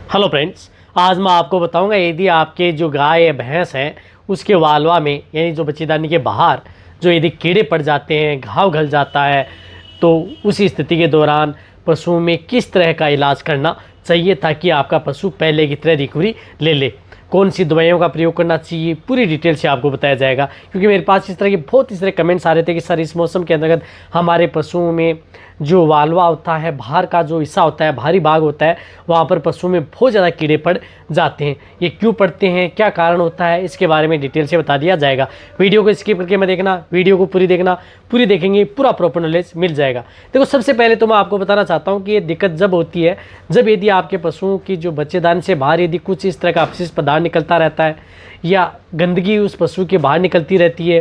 Hello friends, आज मैं आपको बताऊंगा यदि आपके जो गाय या भैंस है उसके वालवा में यानी जो बच्चेदानी के बाहर जो यदि कीड़े पड़ जाते हैं, घाव घल जाता है, तो उसी स्थिति के दौरान पशुओं में किस तरह का इलाज करना चाहिए ताकि आपका पशु पहले की तरह रिकवरी ले ले। कौन सी दवाइयों का प्रयोग करना चाहिए, पूरी डिटेल से आपको बताया जाएगा। क्योंकि मेरे पास इस तरह के बहुत इस तरह कमेंट्स आ रहे थे कि सर इस मौसम के अंतर्गत हमारे पशुओं में जो वालवा होता है, बाहर का जो हिस्सा होता है, बाहरी भाग होता है, वहाँ पर पशुओं में बहुत ज़्यादा कीड़े पड़ जाते हैं। ये क्यों पड़ते हैं, क्या कारण होता है, इसके बारे में डिटेल से बता दिया जाएगा। वीडियो को स्किप करके मत देखना, वीडियो को पूरी देखना, पूरी देखेंगे पूरा प्रॉपर नॉलेज मिल जाएगा। देखो, सबसे पहले तो मैं आपको बताना चाहता हूँ कि ये दिक्कत जब होती है जब यदि आपके पशुओं की जो बच्चेदानी से बाहर यदि कुछ इस तरह का अपशिष्ट पदार्थ निकलता रहता है या गंदगी उस पशु के बाहर निकलती रहती है,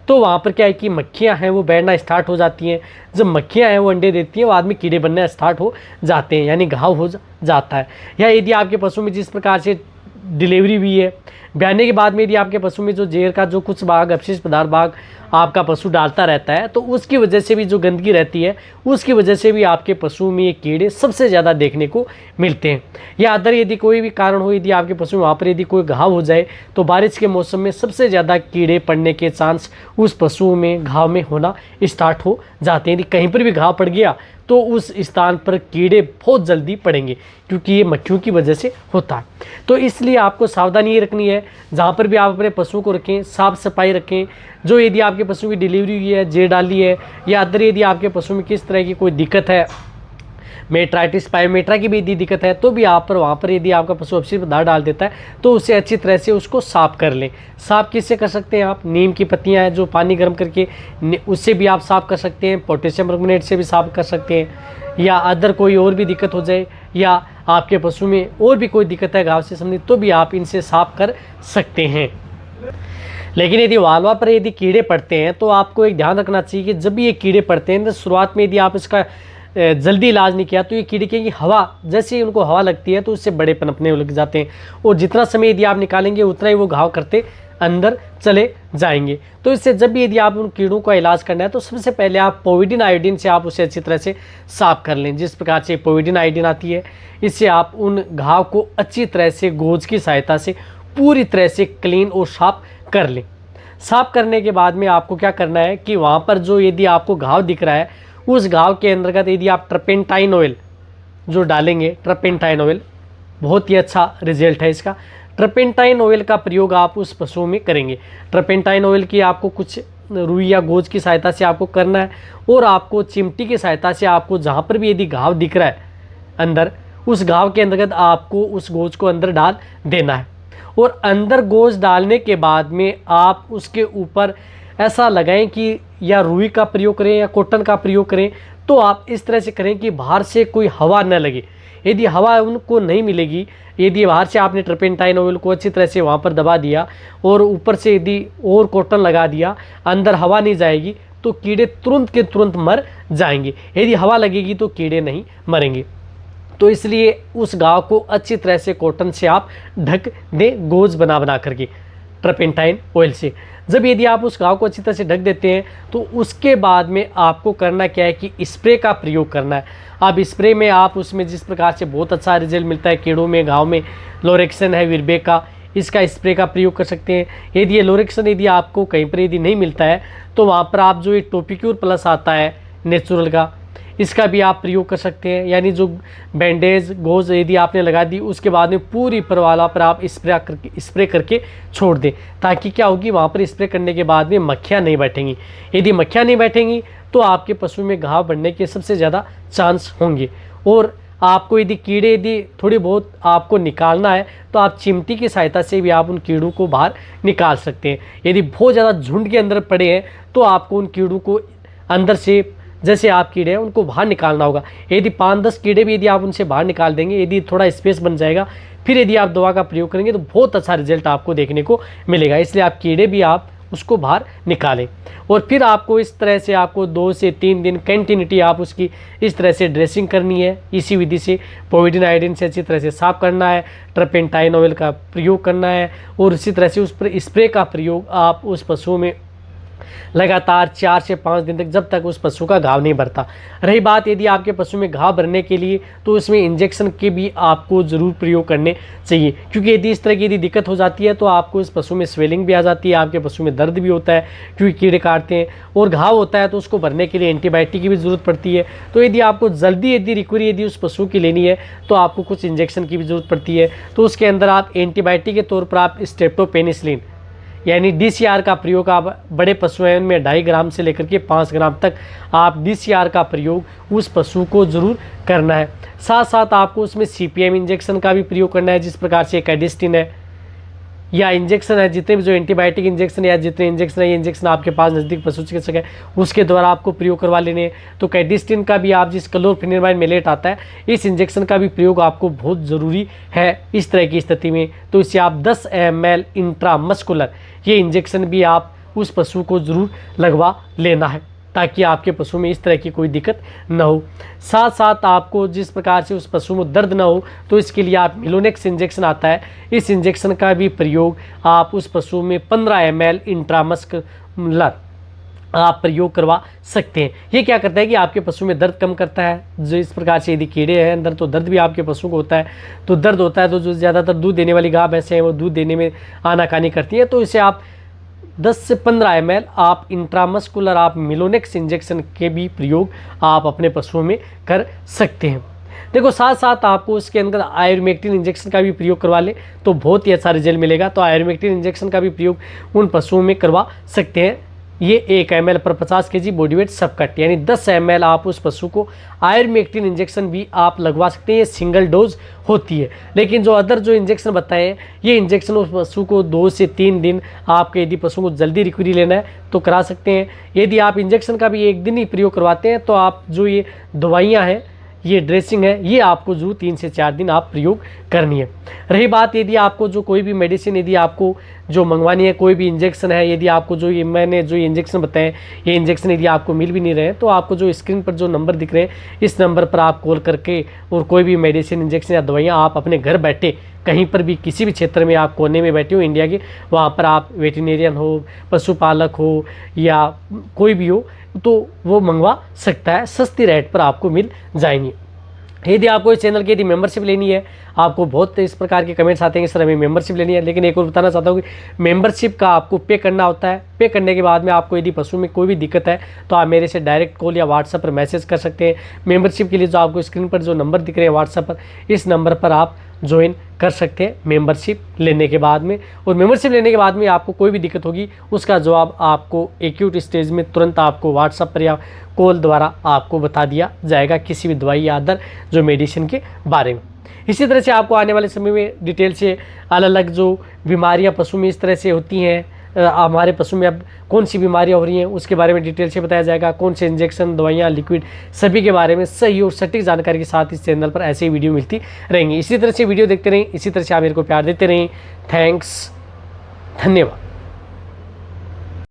तो वहाँ पर क्या है कि मक्खियाँ हैं वो बैठना स्टार्ट हो जाती हैं। जब मक्खियाँ हैं वो अंडे देती हैं, वो आदमी कीड़े बनना स्टार्ट हो जाते हैं, यानी घाव हो जाता है। या यदि आपके पशु में जिस प्रकार से डिलीवरी हुई है, ब्याने के बाद में यदि आपके पशु में जो जेर का जो कुछ भाग, अपशिष्ट पदार्थ भाग आपका पशु डालता रहता है, तो उसकी वजह से भी जो गंदगी रहती है उसकी वजह से भी आपके पशु में ये कीड़े सबसे ज़्यादा देखने को मिलते हैं। या अदर यदि कोई भी कारण हो, यदि आपके पशु में वहाँ पर यदि कोई घाव हो जाए, तो बारिश के मौसम में सबसे ज़्यादा कीड़े पड़ने के चांस उस पशुओं में घाव में होना स्टार्ट हो जाते हैं। यदि कहीं पर भी घाव पड़ गया तो उस स्थान पर कीड़े बहुत जल्दी पड़ेंगे, क्योंकि ये मक्खियों की वजह से होता है। तो इसलिए आपको सावधानी ये रखनी है, जहाँ पर भी आप अपने पशुओं को रखें साफ़ सफाई रखें। जो यदि आपके पशु की डिलीवरी हुई है, जेर डाली है, या अदर यदि आपके पशु में किस तरह की कोई दिक्कत है, मेट्राइटिस पायोमेट्रा की भी यदि दिक्कत है, तो भी आप पर वहाँ पर यदि आपका पशु अपशिष्ट पदार्थ डाल देता है तो उसे अच्छी तरह से उसको साफ़ कर लें। साफ़ किससे कर सकते हैं आप? नीम की पत्तियाँ हैं जो पानी गर्म करके उससे भी आप साफ़ कर सकते हैं, पोटेशियम परमंगनेट से भी साफ़ कर सकते हैं। या अदर कोई और भी दिक्कत हो जाए या आपके पशु में और भी कोई दिक्कत है घाव से संबंधित, तो भी आप इनसे साफ़ कर सकते हैं। लेकिन यदि वालवा पर यदि कीड़े पड़ते हैं तो आपको एक ध्यान रखना चाहिए कि जब भी ये कीड़े पड़ते हैं तो शुरुआत में यदि आप इसका जल्दी इलाज नहीं किया तो ये कीड़े की हवा, जैसे ही उनको हवा लगती है तो उससे बड़े पनपने लग जाते हैं, और जितना समय यदि आप निकालेंगे उतना ही वो घाव करते अंदर चले जाएंगे। तो इससे जब भी यदि आप उन कीड़ों का इलाज करना है तो सबसे पहले आप पोविडिन आयोडीन से आप उसे अच्छी तरह से साफ़ कर लें। जिस प्रकार से पोविडिन आयोडीन आती है, इससे आप उन घाव को अच्छी तरह से गोज की सहायता से पूरी तरह से क्लीन और साफ कर लें। साफ़ करने के बाद में आपको क्या करना है कि वहाँ पर जो यदि आपको घाव दिख रहा है उस घाव के अंतर्गत यदि आप ट्रपेंटाइन ऑयल जो डालेंगे, ट्रपेंटाइन ऑयल बहुत ही अच्छा रिजल्ट है इसका। ट्रपेंटाइन ऑयल का प्रयोग आप उस पशुओं में करेंगे। ट्रपेंटाइन ऑयल की आपको कुछ रुई या गोज की सहायता से आपको करना है, और आपको चिमटी की सहायता से आपको जहाँ पर भी यदि घाव दिख रहा है अंदर, उस घाव के अंतर्गत आपको उस गोज को अंदर डाल देना है। और अंदर गोज डालने के बाद में आप उसके ऊपर ऐसा लगाएं कि या रुई का प्रयोग करें या कॉटन का प्रयोग करें, तो आप इस तरह से करें कि बाहर से कोई हवा न लगे। यदि हवा उनको नहीं मिलेगी, यदि बाहर से आपने ट्रपेंटाइन ऑयल को अच्छी तरह से वहाँ पर दबा दिया और ऊपर से यदि और कॉटन लगा दिया, अंदर हवा नहीं जाएगी तो कीड़े तुरंत के तुरंत मर जाएंगे। यदि हवा लगेगी तो कीड़े नहीं मरेंगे। तो इसलिए उस घाव को अच्छी तरह से कॉटन से आप ढक दें, गोज बना करके ट्रपेंटाइन ऑयल से। जब यदि आप उस घाव को अच्छी तरह से ढक देते हैं तो उसके बाद में आपको करना क्या है कि स्प्रे का प्रयोग करना है। अब स्प्रे में आप उसमें जिस प्रकार से बहुत अच्छा रिजल्ट मिलता है कीड़ों में, घाव में, लोरेक्सन है विरबेक का, इसका स्प्रे का प्रयोग कर सकते हैं। यदि ये लोरेक्सन यदि आपको कहीं पर यदि नहीं मिलता है तो वहाँ पर आप जो ये टोपिक्योर प्लस आता है नेचुरल का, इसका भी आप प्रयोग कर सकते हैं। यानी जो बैंडेज गोज यदि आपने लगा दी उसके बाद में पूरी परवाला पर आप स्प्रे करके छोड़ दें, ताकि क्या होगी वहाँ पर स्प्रे करने के बाद में मक्खियाँ नहीं बैठेंगी। यदि मक्खियाँ नहीं बैठेंगी तो आपके पशु में घाव बढ़ने के सबसे ज़्यादा चांस होंगे। और आपको यदि कीड़े यदि थोड़ी बहुत आपको निकालना है तो आप चिमटी की सहायता से भी आप उन कीड़ों को बाहर निकाल सकते हैं। यदि बहुत ज़्यादा झुंड के अंदर पड़े हैं तो आपको उन कीड़ों को अंदर से, जैसे आप कीड़े हैं उनको बाहर निकालना होगा। यदि 5-10 कीड़े भी यदि आप उनसे बाहर निकाल देंगे, यदि थोड़ा स्पेस बन जाएगा, फिर यदि आप दवा का प्रयोग करेंगे तो बहुत अच्छा रिजल्ट आपको देखने को मिलेगा। इसलिए आप कीड़े भी आप उसको बाहर निकालें, और फिर आपको इस तरह से आपको 2 से 3 दिन कंटिन्यूटी आप उसकी इस तरह से ड्रेसिंग करनी है। इसी विधि से पोविडिन आयोडीन से अच्छी तरह से साफ़ करना है, ट्रपेंटाइन ऑयल का प्रयोग करना है, और इसी तरह से उस पर स्प्रे का प्रयोग आप उस पशुओं में लगातार 4 से 5 दिन तक, जब तक उस पशु का घाव नहीं भरता। रही बात यदि आपके पशु में घाव भरने के लिए, तो इसमें इंजेक्शन के भी आपको ज़रूर प्रयोग करने चाहिए, क्योंकि यदि इस तरह की यदि दिक्कत हो जाती है तो आपको इस पशु में स्वेलिंग भी आ जाती है, आपके पशु में दर्द भी होता है क्योंकि कीड़े काटते हैं, और घाव होता है तो उसको भरने के लिए एंटीबायोटिक की भी ज़रूरत पड़ती है। तो यदि आपको जल्दी यदि रिकवरी यदि उस पशु की लेनी है तो आपको कुछ इंजेक्शन की भी ज़रूरत पड़ती है। तो उसके अंदर आप एंटीबायोटिक के तौर पर आप स्ट्रेप्टोपेनिसिलिन यानी DCR का प्रयोग, आप बड़े पशु हैं उनमें 2.5 ग्राम से लेकर के 5 ग्राम तक आप DCR का प्रयोग उस पशु को ज़रूर करना है। साथ साथ आपको उसमें CPM इंजेक्शन का भी प्रयोग करना है, जिस प्रकार से कैडिस्टिन है या इंजेक्शन है, जितने भी जो एंटीबायोटिक इंजेक्शन या जितने इंजेक्शन है, ये इंजेक्शन आपके पास नज़दीक पशु चिकित्सक है उसके द्वारा आपको प्रयोग करवा लेने हैं। तो कैडिस्टिन का भी आप, जिस क्लोरफेनिरामाइड मेलेट आता है, इस इंजेक्शन का भी प्रयोग आपको बहुत ज़रूरी है इस तरह की स्थिति में। तो इससे आप 10 ml इंट्रामस्कुलर ये इंजेक्शन भी आप उस पशु को ज़रूर लगवा लेना है, ताकि आपके पशु में इस तरह की कोई दिक्कत न हो। साथ साथ आपको जिस प्रकार से उस पशु में दर्द न हो, तो इसके लिए आप मिलोनेक्स इंजेक्शन आता है, इस इंजेक्शन का भी प्रयोग आप उस पशु में 15 ml इंट्रामस्कुलर आप प्रयोग करवा सकते हैं। ये क्या करता है कि आपके पशु में दर्द कम करता है। जो इस प्रकार से यदि कीड़े हैं अंदर, तो दर्द भी आपके पशु को होता है, तो दर्द होता है, तो जो ज़्यादातर दूध देने वाली गाय भैंसें हैं वो दूध देने में आनाकानी करती है, तो इसे आप 10 से 15 ml आप इंट्रामस्कुलर आप मिलोनेक्स इंजेक्शन के भी प्रयोग आप अपने पशुओं में कर सकते हैं। देखो, साथ साथ आपको उसके अंदर आयुर्मेक्टिन इंजेक्शन का भी प्रयोग करवा ले तो बहुत ही अच्छा रिजल्ट मिलेगा। तो आयुर्मेक्टिन इंजेक्शन का भी प्रयोग उन पशुओं में करवा सकते हैं। ये 1 ml पर 50 kg बॉडी वेट सब कट, यानी 10 ml आप उस पशु को आयुर्मेक्टिन इंजेक्शन भी आप लगवा सकते हैं। ये सिंगल डोज होती है, लेकिन जो अदर जो इंजेक्शन बताए हैं, ये इंजेक्शन उस पशु को 2 से 3 दिन आपके यदि पशु को जल्दी रिकवरी लेना है तो करा सकते हैं। यदि आप इंजेक्शन का भी 1 दिन ही प्रयोग करवाते हैं तो आप जो ये दवाइयाँ हैं, ये ड्रेसिंग है, ये आपको जरूर 3 से 4 दिन आप प्रयोग करनी है। रही बात यदि आपको जो कोई भी मेडिसिन यदि आपको जो मंगवानी है, कोई भी इंजेक्शन है, यदि आपको जो ये मैंने जो इंजेक्शन बताए, ये इंजेक्शन यदि आपको मिल भी नहीं रहे, तो आपको जो स्क्रीन पर जो नंबर दिख रहे हैं, इस नंबर पर आप कॉल करके और कोई भी मेडिसिन, इंजेक्शन या दवाइयाँ आप अपने घर बैठे कहीं पर भी, किसी भी क्षेत्र में आप कोने में बैठे हो इंडिया के, वहाँ पर आप वेटरनेरियन हो, पशुपालक हो या कोई भी हो, तो वो मंगवा सकता है, सस्ती रेट पर आपको मिल जाएंगी। यदि आपको इस चैनल की यदि मेंबरशिप लेनी है, आपको बहुत इस प्रकार के कमेंट्स आते हैं कि सर हमें मेंबरशिप लेनी है, लेकिन एक और बताना चाहता हूँ कि मेंबरशिप का आपको पे करना होता है। पे करने के बाद में आपको यदि पशु में कोई भी दिक्कत है तो आप मेरे से डायरेक्ट कॉल या व्हाट्सएप पर मैसेज कर सकते हैं। मेंबरशिप के लिए जो आपको स्क्रीन पर जो नंबर दिख रहे हैं व्हाट्सएप पर, इस नंबर पर आप ज्वाइन कर सकते हैं मेंबरशिप लेने के बाद में। और मेंबरशिप लेने के बाद में आपको कोई भी दिक्कत होगी, उसका जवाब आपको एक्यूट स्टेज में तुरंत आपको व्हाट्सएप पर या कॉल द्वारा आपको बता दिया जाएगा, किसी भी दवाई या अदर जो मेडिसिन के बारे में। इसी तरह से आपको आने वाले समय में डिटेल से अलग अलग जो बीमारियां पशु में इस तरह से होती हैं, हमारे पशु में अब कौन सी बीमारियां हो रही हैं उसके बारे में डिटेल से बताया जाएगा, कौन से इंजेक्शन, दवाइयां, लिक्विड, सभी के बारे में सही और सटीक जानकारी के साथ इस चैनल पर ऐसे ही वीडियो मिलती रहेंगी। इसी तरह से वीडियो देखते रहें, इसी तरह से आप मेरे को प्यार देते रहें। थैंक्स, धन्यवाद।